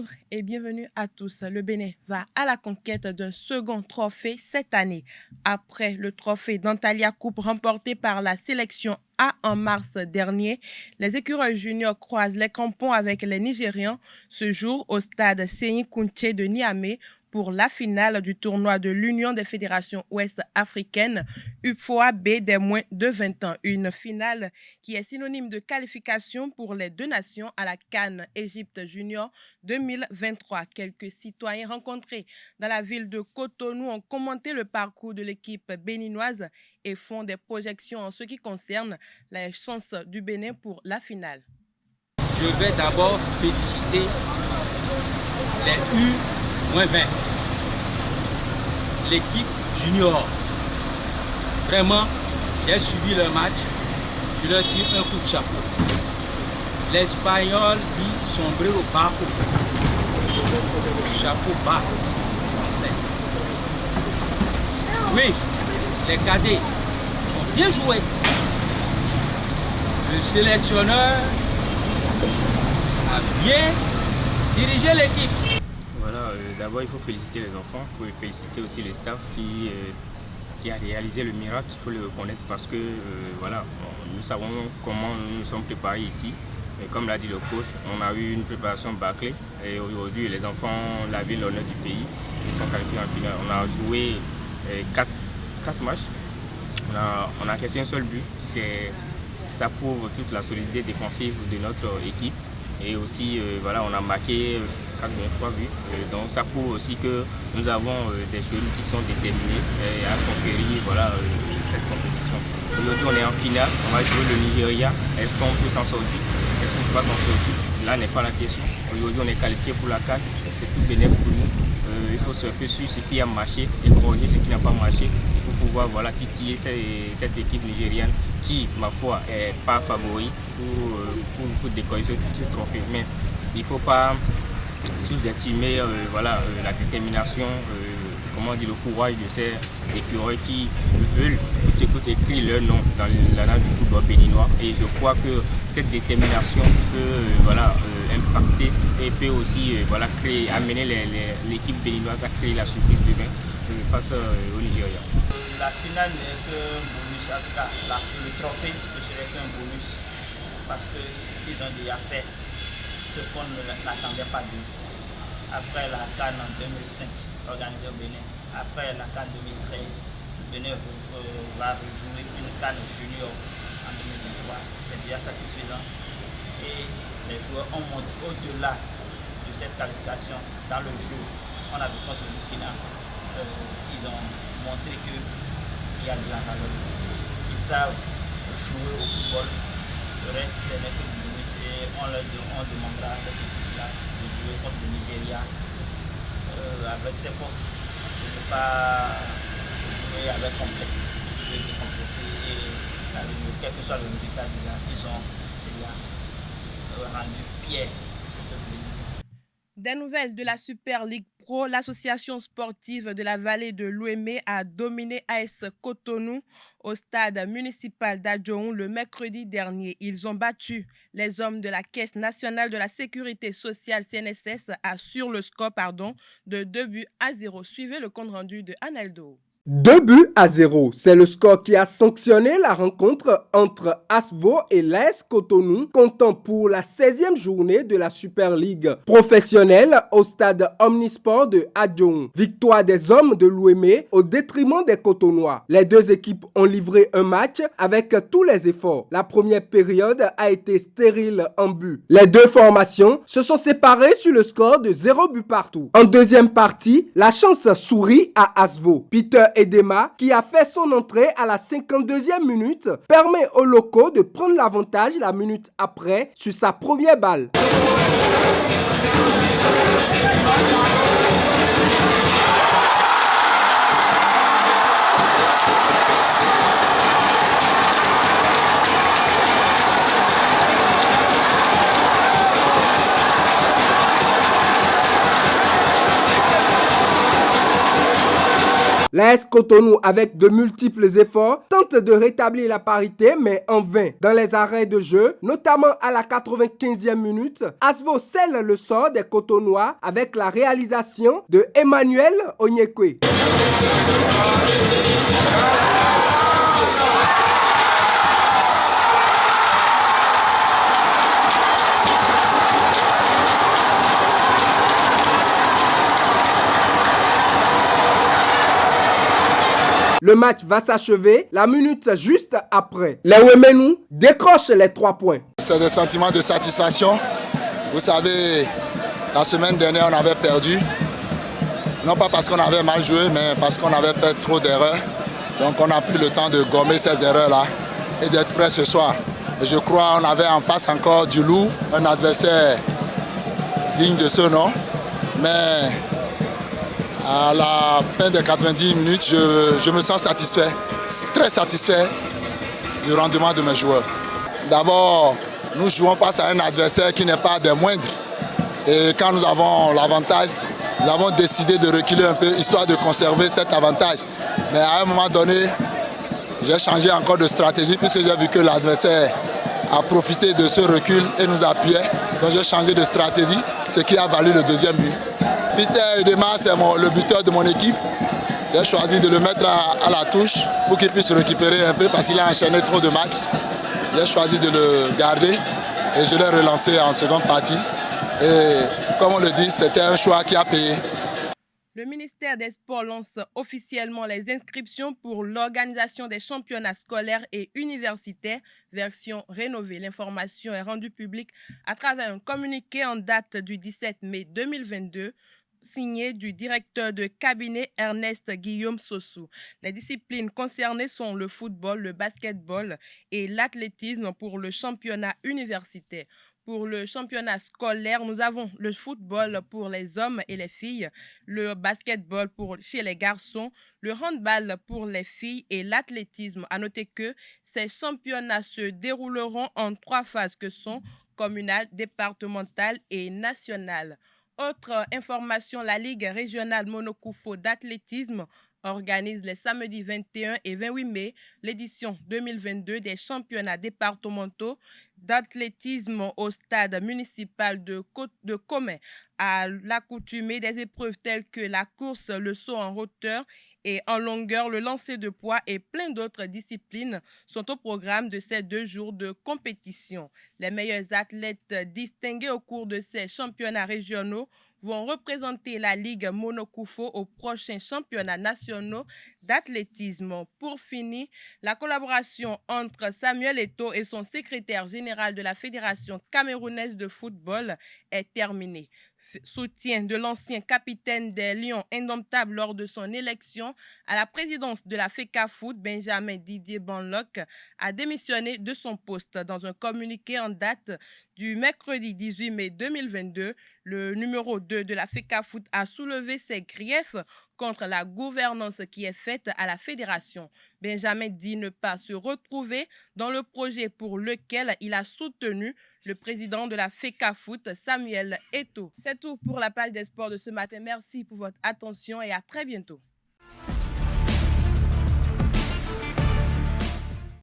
Bonjour et bienvenue à tous. Le Bénin va à la conquête d'un second trophée cette année. Après le trophée d'Antalya Coupe remporté par la sélection A en mars dernier, les écureuils juniors croisent les crampons avec les Nigérians ce jour au stade Séni Kountché de Niamey pour la finale du tournoi de l'Union des fédérations ouest-africaines UFOA B des moins de 20 ans. Une finale qui est synonyme de qualification pour les deux nations à la CAN Égypte Junior 2023. Quelques citoyens rencontrés dans la ville de Cotonou ont commenté le parcours de l'équipe béninoise et font des projections en ce qui concerne les chances du Bénin pour la finale. Je vais d'abord féliciter les U-20, l'équipe junior. Vraiment, j'ai suivi le match, je leur tire un coup de chapeau. L'Espagnol dit sombrero bajo, chapeau bas français. Oui, les cadets ont bien joué. Le sélectionneur a bien dirigé l'équipe. Voilà, d'abord il faut féliciter les enfants, il faut féliciter aussi les staffs qui a réalisé le miracle, il faut le reconnaître parce que voilà, nous savons comment nous nous sommes préparés ici. Et comme l'a dit le coach, on a eu une préparation bâclée et aujourd'hui les enfants lavé l'honneur du pays et sont qualifiés en finale. On a joué 4 matchs, on a cassé un seul but, ça prouve toute la solidité défensive de notre équipe. Et aussi, voilà, on a marqué 3 buts. Donc ça prouve aussi que nous avons des joueurs qui sont déterminés à conquérir voilà, cette compétition. Aujourd'hui, on est en finale, on va jouer le Nigeria. Est-ce qu'on peut s'en sortir? Est-ce qu'on ne peut pas s'en sortir? Là n'est pas la question. Aujourd'hui, on est qualifié pour la CAN. C'est tout bénéfique pour nous. Il faut surfer sur ce qui a marché et corriger ce qui n'a pas marché pour pouvoir voilà, titiller cette équipe nigériane qui, ma foi, est pas favori pour décoller ce trophée. Mais il ne faut pas sous-estimer la détermination, comment dire, le courage de ces écureuils qui veulent écrire leur nom dans l'annale du football béninois. Et je crois que cette détermination peut impacter et peut aussi amener l'équipe béninoise à créer la surprise demain face au Nigeria. La finale n'est qu'un bonus, en tout cas le trophée ne serait qu'un bonus parce qu'ils ont déjà fait ce qu'on n'attendait pas d'eux. Après la CAN en 2005 organisée au Bénin, après la CAN 2013, le Bénin va rejouer une CAN junior en 2023. C'est déjà satisfaisant. Et les joueurs ont montré au-delà de cette qualification dans le jeu. On a vu contre le Burkina, ils ont montré qu'il y a de la valeur. Ils savent jouer au football. Le reste, ce n'est que du bonus et on demandera à cette équipe-là de jouer contre le Nigeria avec ses forces, de ne pas jouer avec complexe, de décomplexer et quel que soit le résultat, ils ont rendu fiers. Des nouvelles de la Super League Pro, l'association sportive de la vallée de l'Ouémé a dominé AS Cotonou au stade municipal d'Adjoun le mercredi dernier. Ils ont battu les hommes de la Caisse nationale de la sécurité sociale CNSS sur le score de 2-0. Suivez le compte rendu de Analdo. 2-0, c'est le score qui a sanctionné la rencontre entre ASVO et l'AS Cotonou, comptant pour la 16e journée de la Super League professionnelle au stade Omnisport de Adjoun. Victoire des hommes de l'Ouémé au détriment des Cotonois. Les deux équipes ont livré un match avec tous les efforts. La première période a été stérile en but. Les deux formations se sont séparées sur le score de 0 but partout. En deuxième partie, la chance sourit à ASVO. Peter Edema, qui a fait son entrée à la 52e minute, permet aux locaux de prendre l'avantage la minute après sur sa première balle. L'AS Cotonou, avec de multiples efforts, tente de rétablir la parité, mais en vain. Dans les arrêts de jeu, notamment à la 95e minute, Asvo scelle le sort des Cotonnois avec la réalisation de Emmanuel Onyekwe. Le match va s'achever la minute juste après. Les Ouéménou décrochent les 3 points. C'est des sentiments de satisfaction. Vous savez, la semaine dernière, on avait perdu. Non pas parce qu'on avait mal joué, mais parce qu'on avait fait trop d'erreurs. Donc on a pris le temps de gommer ces erreurs-là et d'être prêts ce soir. Et je crois qu'on avait en face encore du loup, un adversaire digne de ce nom. Mais à la fin des 90 minutes, je me sens satisfait, très satisfait du rendement de mes joueurs. D'abord, nous jouons face à un adversaire qui n'est pas des moindres. Et quand nous avons l'avantage, nous avons décidé de reculer un peu, histoire de conserver cet avantage. Mais à un moment donné, j'ai changé encore de stratégie, puisque j'ai vu que l'adversaire a profité de ce recul et nous appuyait. Donc j'ai changé de stratégie, ce qui a valu le deuxième but. Peter Edema, c'est le buteur de mon équipe. J'ai choisi de le mettre à la touche pour qu'il puisse récupérer un peu parce qu'il a enchaîné trop de matchs. J'ai choisi de le garder et je l'ai relancé en seconde partie. Et comme on le dit, c'était un choix qui a payé. Le ministère des Sports lance officiellement les inscriptions pour l'organisation des championnats scolaires et universitaires version rénovée. L'information est rendue publique à travers un communiqué en date du 17 mai 2022 signé du directeur de cabinet Ernest Guillaume Sossou. Les disciplines concernées sont le football, le basketball et l'athlétisme pour le championnat universitaire. Pour le championnat scolaire, nous avons le football pour les hommes et les filles, le basketball chez les garçons, le handball pour les filles et l'athlétisme. À noter que ces championnats se dérouleront en 3 phases que sont communale, départementale et nationale. Autre information, la Ligue régionale Monokoufo d'athlétisme organise les samedis 21 et 28 mai l'édition 2022 des championnats départementaux d'athlétisme au stade municipal de Commet. À l'accoutumée, des épreuves telles que la course, le saut en hauteur et en longueur, le lancer de poids et plein d'autres disciplines sont au programme de ces 2 jours de compétition. Les meilleurs athlètes distingués au cours de ces championnats régionaux vont représenter la Ligue Monokoufo aux prochains championnats nationaux d'athlétisme. Pour finir, la collaboration entre Samuel Eto'o et son secrétaire général de la Fédération camerounaise de football est terminée. Soutien de l'ancien capitaine des Lions indomptables lors de son élection à la présidence de la FECAFOOT, Benjamin Didier Banlock a démissionné de son poste. Dans un communiqué en date du mercredi 18 mai 2022, le numéro 2 de la FECAFOOT a soulevé ses griefs contre la gouvernance qui est faite à la fédération. Benjamin dit ne pas se retrouver dans le projet pour lequel il a soutenu le président de la FECAFOOT, Samuel Eto'o. C'est tout pour la page des sports de ce matin. Merci pour votre attention et à très bientôt.